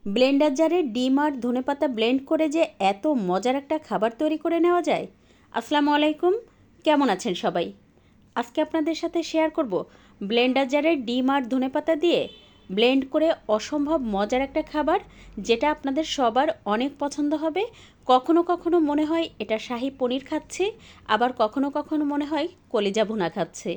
Blender জারে ডিম আর ধনেপাতা ব্লেন্ড করে যে এত মজার একটা খাবার তৈরি করে নেওয়া যায়। আসসালামু আলাইকুম, কেমন আছেন সবাই? আজকে আপনাদের সাথে শেয়ার করব ব্লেন্ডার জারে ডিম আর ধনেপাতা দিয়ে ব্লেন্ড করে অসম্ভব মজার একটা খাবার, যেটা আপনাদের সবার অনেক পছন্দ হবে। কখনো কখনো মনে হয় এটা শাহী পনির খাচ্ছি, আবার কখনো কখনো মনে হয় কলিজা ভুনা খাচ্ছে।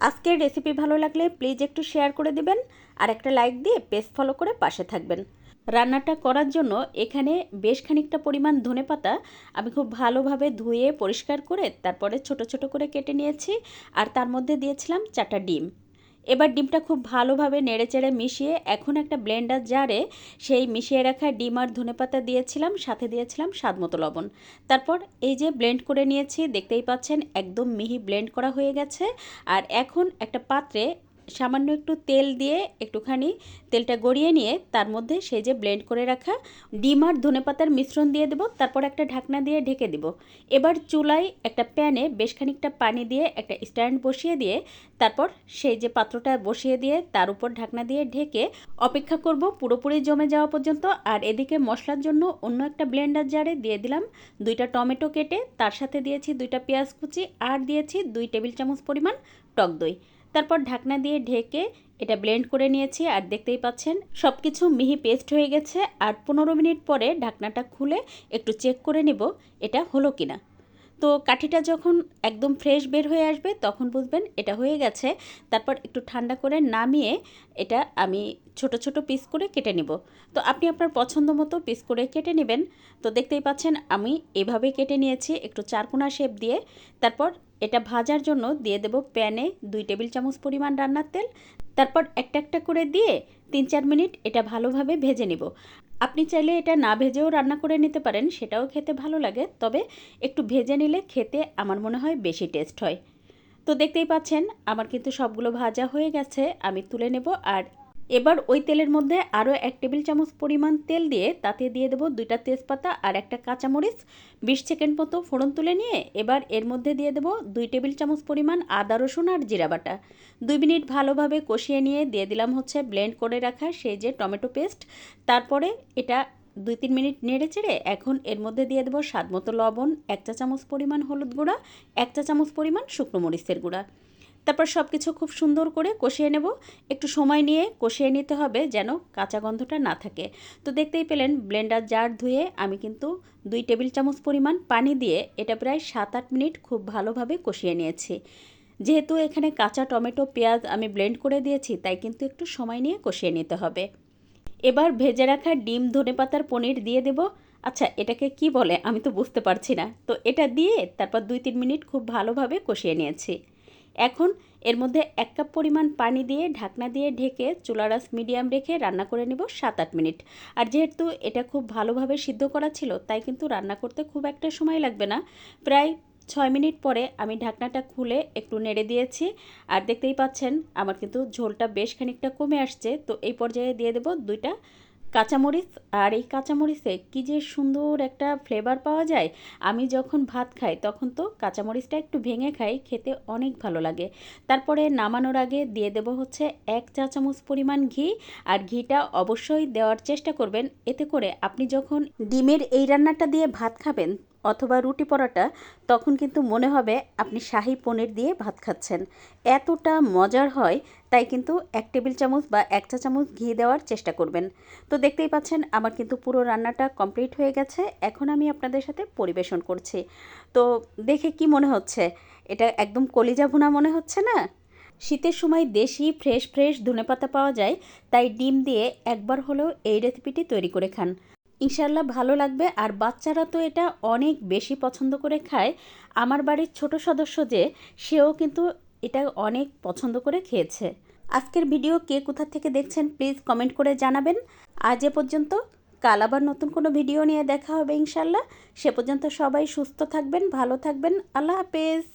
আজকের রেসিপি ভালো লাগলে প্লিজ একটু শেয়ার করে দিবেন, আর একটা লাইক দিয়ে পেজ ফলো করে পাশে থাকবেন। রান্নাটা করার জন্য এখানে বেশ খানিকটা পরিমাণ ধনেপাতা আমি খুব ভালোভাবে ধুয়ে পরিষ্কার করে তারপরে ছোট ছোট করে কেটে নিয়েছি, আর তার মধ্যে দিয়েছিলাম 4টা ডিম। এবার ডিমটা খুব ভালোভাবে নেড়েচেড়ে মিশিয়ে এখন একটা ব্লেন্ডার জারে সেই মিশিয়ে রাখা ডিম আর ধনেপাতা দিয়েছিলাম, সাথে দিয়েছিলাম স্বাদমতো লবণ। তারপর এই যে ব্লেন্ড করে নিয়েছি, দেখতেই পাচ্ছেন একদম মিহি ব্লেন্ড করা হয়ে গেছে। আর এখন একটা পাত্রে সামান্য একটু তেল দিয়ে একটুখানি তেলটা গড়িয়ে নিয়ে তার মধ্যে সেই যে ব্লেন্ড করে রাখা ডিম আর ধনেপাতার মিশ্রণ দিয়ে দেব, তারপর একটা ঢাকনা দিয়ে ঢেকে দেব। এবার চুলায় একটা প্যানে বেশ খানিকটা পানি দিয়ে একটা স্ট্যান্ড বসিয়ে দিয়ে তারপর সেই যে পাত্রটা বসিয়ে দিয়ে তার উপর ঢাকনা দিয়ে ঢেকে অপেক্ষা করব পুরোপুরি জমে যাওয়া পর্যন্ত। আর এদিকে মশলার জন্য অন্য একটা ব্লেন্ডার জারে দিয়ে দিলাম 2টা টমেটো কেটে, তার সাথে দিয়েছি 2টা পেঁয়াজ কুচি, আর দিয়েছি 2 টেবিল চামচ পরিমাণ টক দই। তারপর ঢাকনা দিয়ে ঢেকে এটা ব্লেন্ড করে নিয়েছি, আর দেখতেই পাচ্ছেন সব কিছু মিহি পেস্ট হয়ে গেছে। আর 15 মিনিট পরে ঢাকনাটা খুলে একটু চেক করে নেব এটা হলো কিনা। তো কাঠিটা যখন একদম ফ্রেশ বের হয়ে আসবে তখন বুঝবেন এটা হয়ে গেছে। তারপর একটু ঠান্ডা করে নামিয়ে এটা আমি ছোট ছোট পিস করে কেটে নেব। তো আপনি আপনার পছন্দ মতো পিস করে কেটে নেবেন। তো দেখতেই পাচ্ছেন আমি এভাবে কেটে নিয়েছি একটু চারকোনা শেপ দিয়ে। তারপর এটা ভাজার জন্য দিয়ে দেব প্যানে 2 টেবিল চামচ পরিমাণ রান্নার তেল। তারপর একটা একটা করে দিয়ে 3-4 মিনিট এটা ভালোভাবে ভেজে নেব। আপনি চাইলে এটা না ভেজেও রান্না করে নিতে পারেন, সেটাও খেতে ভালো লাগে, তবে একটু ভেজে নিলে খেতে আমার মনে হয় বেশি টেস্ট হয়। তো দেখতেই পাচ্ছেন আমার কিন্তু সবগুলো ভাজা হয়ে গেছে, আমি তুলে নেব। আর এবার ওই তেলের মধ্যে আরও 1 টেবিল চামচ পরিমাণ তেল দিয়ে তাতে দিয়ে দেবো 2টা তেজপাতা আর একটা কাঁচামরিচ। 20 সেকেন্ড মতো ফোড়ন তুলে নিয়ে এবার এর মধ্যে দিয়ে দেবো 2 টেবিল চামচ পরিমাণ আদা রসুন আর জিরা বাটা। 2 মিনিট ভালোভাবে কষিয়ে নিয়ে দিয়ে দিলাম হচ্ছে ব্লেন্ড করে রাখা সেই যে টমেটো পেস্ট। তারপরে এটা 2-3 মিনিট নেড়ে চেড়ে এখন এর মধ্যে দিয়ে দেবো স্বাদমতো লবণ, 1 চা চামচ পরিমাণ হলুদ গুঁড়া, 1 চা চামচ পরিমাণ শুকনো মরিচের গুঁড়া। তারপর সব কিছু খুব সুন্দর করে কষিয়ে নেব। একটু সময় নিয়ে কষিয়ে নিতে হবে যেন কাঁচা গন্ধটা না থাকে। তো দেখতেই পেলেন ব্লেন্ডার জার ধুয়ে আমি কিন্তু 2 টেবিল চামচ পরিমাণ পানি দিয়ে এটা প্রায় 7-8 মিনিট খুব ভালোভাবে কষিয়ে নিয়েছি। যেহেতু এখানে কাঁচা টমেটো পেঁয়াজ আমি ব্লেন্ড করে দিয়েছি, তাই কিন্তু একটু সময় নিয়ে কষিয়ে নিতে হবে। এবার ভেজে রাখা ডিম ধনেপাতার পনির দিয়ে দেব। আচ্ছা, এটাকে কি বলে আমি তো বুঝতে পারছি না। তো এটা দিয়ে তারপর 2-3 মিনিট খুব ভালোভাবে কষিয়ে নিয়েছি। এখন এর মধ্যে 1 কাপ পরিমাণ পানি দিয়ে ঢাকনা দিয়ে ঢেকে চুলার আঁচ মিডিয়াম রেখে রান্না করে নেব 7-8 মিনিট। আর যেহেতু এটা খুব ভালোভাবে সিদ্ধ করা ছিল, তাই কিন্তু রান্না করতে খুব একটা সময় লাগবে না। প্রায় 6 মিনিট পরে আমি ঢাকনাটা খুলে একটু নেড়ে দিয়েছি, আর দেখতেই পাচ্ছেন আমার কিন্তু ঝোলটা বেশ খানিকটা কমে আসছে। তো এই পর্যায়ে দিয়ে দেব 2টা কাঁচামরিচ। আর এই কাঁচামরিচে কী যে সুন্দর একটা ফ্লেভার পাওয়া যায়। আমি যখন ভাত খাই তখন তো কাঁচামরিচটা একটু ভেঙে খাই, খেতে অনেক ভালো লাগে। তারপরে নামানোর আগে দিয়ে দেব হচ্ছে 1 চা চামচ পরিমাণ ঘি। আর ঘিটা অবশ্যই দেওয়ার চেষ্টা করবেন, এতে করে আপনি যখন ডিমের এই রান্নাটা দিয়ে ভাত খাবেন অথবা রুটি পরোটা, তখন কিন্তু মনে হবে আপনি শাহী পনির দিয়ে ভাত খাচ্ছেন। এতটা মজার হয়। তাই কিন্তু 1 টেবিল চামচ বা 1 চা চামচ ঘি দেওয়ার চেষ্টা করবেন। তো দেখতেই পাচ্ছেন আমার কিন্তু পুরো রান্নাটা কমপ্লিট হয়ে গেছে। এখন আমি আপনাদের সাথে পরিবেশন করছি। তো দেখে কি মনে হচ্ছে? এটা একদম কলিজা ভুনা মনে হচ্ছে না? শীতের সময় দেশি ফ্রেশ ফ্রেশ ধনেপাতা পাওয়া যায়, তাই ডিম দিয়ে একবার হলেও এই রেসিপিটি তৈরি করে খান। ইনশাল্লাহ ভালো লাগবে। আর বাচ্চারা তো এটা অনেক বেশি পছন্দ করে খায়। আমার বাড়ির ছোট সদস্য যে, সেও কিন্তু এটা অনেক পছন্দ করে খেয়েছে। আজকের ভিডিও কে কোথা থেকে দেখছেন প্লিজ কমেন্ট করে জানাবেন। আজ এ পর্যন্ত, কাল আবার নতুন কোনো ভিডিও নিয়ে দেখা হবে ইনশাল্লাহ। সে পর্যন্ত সবাই সুস্থ থাকবেন, ভালো থাকবেন। আল্লাহ হাফেজ।